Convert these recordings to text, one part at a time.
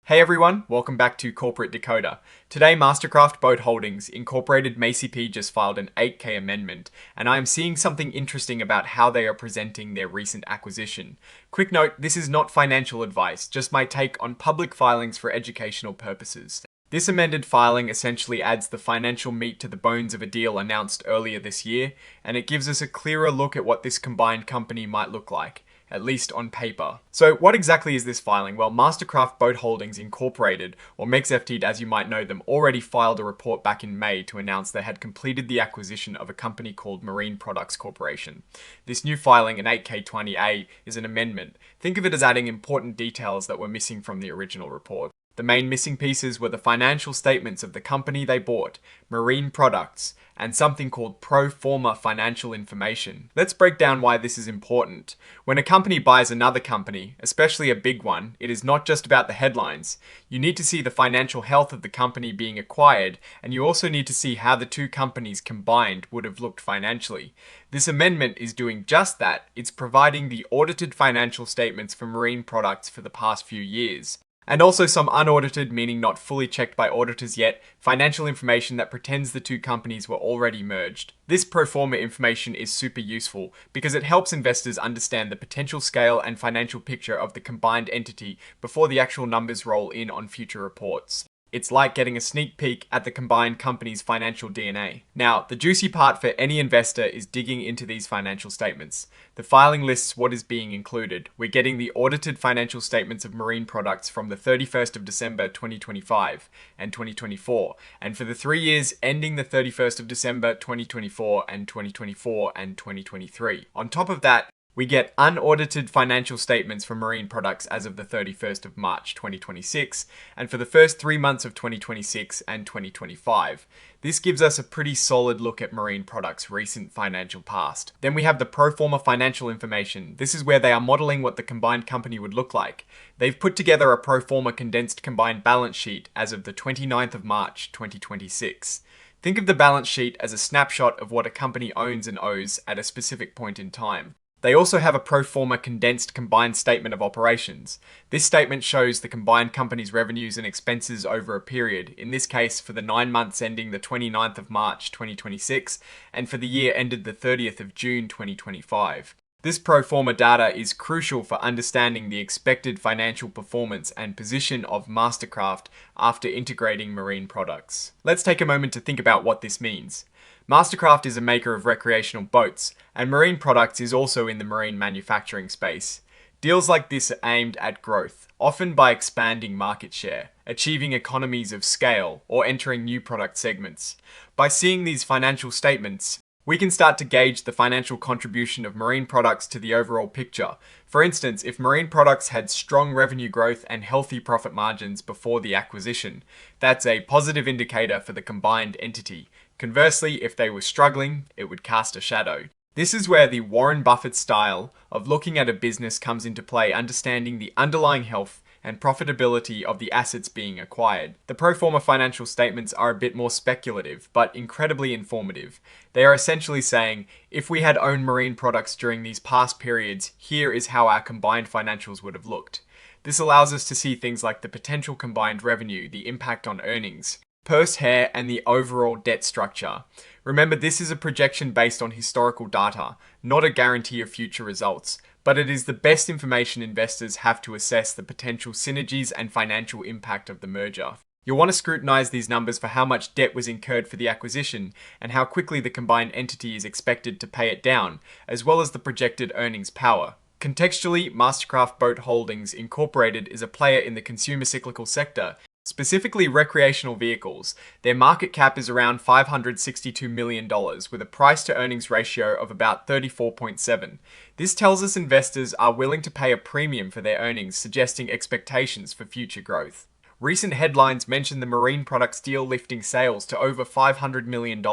Hey everyone, welcome back to Corporate Decoder. Today, MasterCraft Boat Holdings, Incorporated MCFT just filed an 8K amendment, and I am seeing something interesting about how they are presenting their recent acquisition. Quick note, this is not financial advice, just my take on public filings for educational purposes. This amended filing essentially adds the financial meat to the bones of a deal announced earlier this year, and it gives us a clearer look at what this combined company might look like, at least on paper. So what exactly is this filing? Well, MasterCraft Boat Holdings Incorporated, or MCFT as you might know them, already filed a report back in May to announce they had completed the acquisition of a company called Marine Products Corporation. This new filing, an 8K20A, is an amendment. Think of it as adding important details that were missing from the original report. The main missing pieces were the financial statements of the company they bought, Marine Products, and something called pro forma financial information. Let's break down why this is important. When a company buys another company, especially a big one, it is not just about the headlines. You need to see the financial health of the company being acquired, and you also need to see how the two companies combined would have looked financially. This amendment is doing just that. It's providing the audited financial statements for Marine Products for the past few years. And also some unaudited, meaning not fully checked by auditors yet, financial information that pretends the two companies were already merged. This pro forma information is super useful because it helps investors understand the potential scale and financial picture of the combined entity before the actual numbers roll in on future reports. It's like getting a sneak peek at the combined company's financial DNA. Now, the juicy part for any investor is digging into these financial statements. The filing lists what is being included. We're getting the audited financial statements of Marine Products from the 31st of December 2025 and 2024, and for the 3 years ending the 31st of December 2024 and 2024 and 2023. On top of that, we get unaudited financial statements for Marine Products as of the 31st of March 2026, and for the first 3 months of 2026 and 2025. This gives us a pretty solid look at Marine Products' recent financial past. Then we have the pro forma financial information. This is where they are modeling what the combined company would look like. They've put together a pro forma condensed combined balance sheet as of the 29th of March 2026. Think of the balance sheet as a snapshot of what a company owns and owes at a specific point in time. They also have a pro forma condensed combined statement of operations. This statement shows the combined company's revenues and expenses over a period, in this case for the 9 months ending the 29th of March 2026 and for the year ended the 30th of June 2025. This pro forma data is crucial for understanding the expected financial performance and position of MasterCraft after integrating Marine Products. Let's take a moment to think about what this means. MasterCraft is a maker of recreational boats, and Marine Products is also in the marine manufacturing space. Deals like this are aimed at growth, often by expanding market share, achieving economies of scale, or entering new product segments. By seeing these financial statements, we can start to gauge the financial contribution of Marine Products to the overall picture. For instance, if Marine Products had strong revenue growth and healthy profit margins before the acquisition, that's a positive indicator for the combined entity. Conversely, if they were struggling, it would cast a shadow. This is where the Warren Buffett style of looking at a business comes into play, understanding the underlying health and profitability of the assets being acquired. The pro forma financial statements are a bit more speculative, but incredibly informative. They are essentially saying, if we had owned Marine Products during these past periods, here is how our combined financials would have looked. This allows us to see things like the potential combined revenue, the impact on earnings, purse hair, and the overall debt structure. Remember, this is a projection based on historical data, not a guarantee of future results, but it is the best information investors have to assess the potential synergies and financial impact of the merger. You'll want to scrutinize these numbers for how much debt was incurred for the acquisition and how quickly the combined entity is expected to pay it down, as well as the projected earnings power. Contextually, MasterCraft Boat Holdings Incorporated is a player in the consumer cyclical sector, specifically recreational vehicles. Their market cap is around $562 million with a price to earnings ratio of about 34.7. This tells us investors are willing to pay a premium for their earnings, suggesting expectations for future growth. Recent headlines mention the Marine Products deal lifting sales to over $500 million,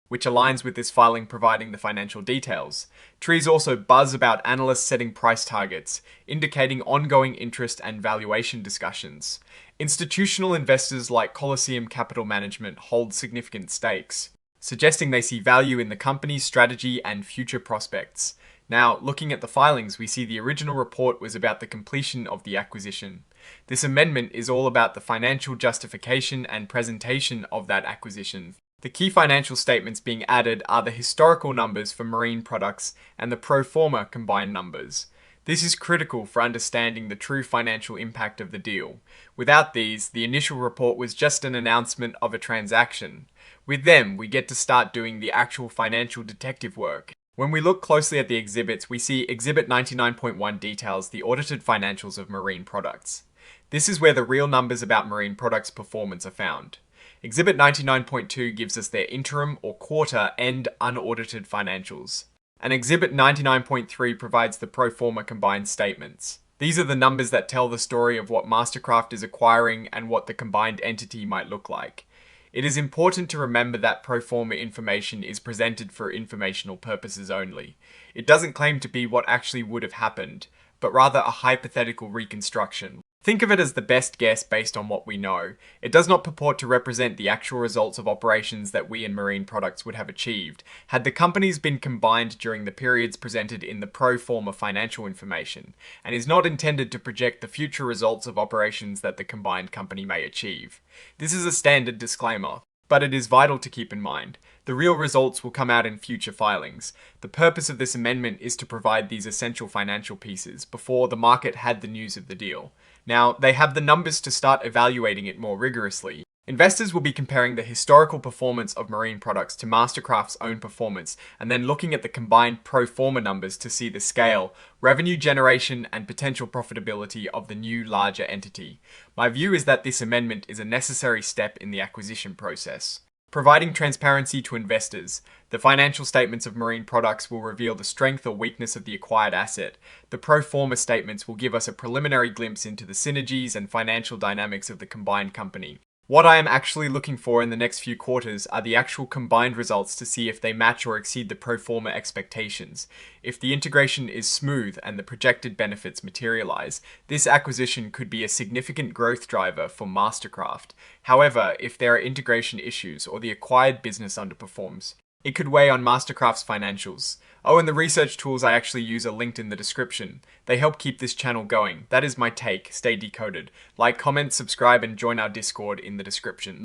which aligns with this filing providing the financial details. Trees also buzz about analysts setting price targets, indicating ongoing interest and valuation discussions. Institutional investors like Coliseum Capital Management hold significant stakes, suggesting they see value in the company's strategy and future prospects. Now, looking at the filings, we see the original report was about the completion of the acquisition. This amendment is all about the financial justification and presentation of that acquisition. The key financial statements being added are the historical numbers for marine products and the pro forma combined numbers. This is critical for understanding the true financial impact of the deal. Without these, the initial report was just an announcement of a transaction. With them, we get to start doing the actual financial detective work. When we look closely at the exhibits, we see Exhibit 99.1 details the audited financials of marine products. This is where the real numbers about marine products' performance are found. Exhibit 99.2 gives us their interim or quarter end unaudited financials. And Exhibit 99.3 provides the pro forma combined statements. These are the numbers that tell the story of what MasterCraft is acquiring and what the combined entity might look like. It is important to remember that pro forma information is presented for informational purposes only. It doesn't claim to be what actually would have happened, but rather a hypothetical reconstruction. Think of it as the best guess based on what we know. It does not purport to represent the actual results of operations that we in marine products would have achieved had the companies been combined during the periods presented in the pro forma financial information, and is not intended to project the future results of operations that the combined company may achieve. This is a standard disclaimer, but it is vital to keep in mind. The real results will come out in future filings. The purpose of this amendment is to provide these essential financial pieces before the market had the news of the deal. Now, they have the numbers to start evaluating it more rigorously. Investors will be comparing the historical performance of marine products to MasterCraft's own performance, and then looking at the combined pro forma numbers to see the scale, revenue generation, and potential profitability of the new larger entity. My view is that this amendment is a necessary step in the acquisition process. Providing transparency to investors. The financial statements of marine products will reveal the strength or weakness of the acquired asset. The pro forma statements will give us a preliminary glimpse into the synergies and financial dynamics of the combined company. What I am actually looking for in the next few quarters are the actual combined results to see if they match or exceed the pro forma expectations. If the integration is smooth and the projected benefits materialize, this acquisition could be a significant growth driver for MasterCraft. However, if there are integration issues or the acquired business underperforms, it could weigh on MasterCraft's financials. Oh, and the research tools I actually use are linked in the description. They help keep this channel going. That is my take. Stay decoded. Like, comment, subscribe, and join our Discord in the description.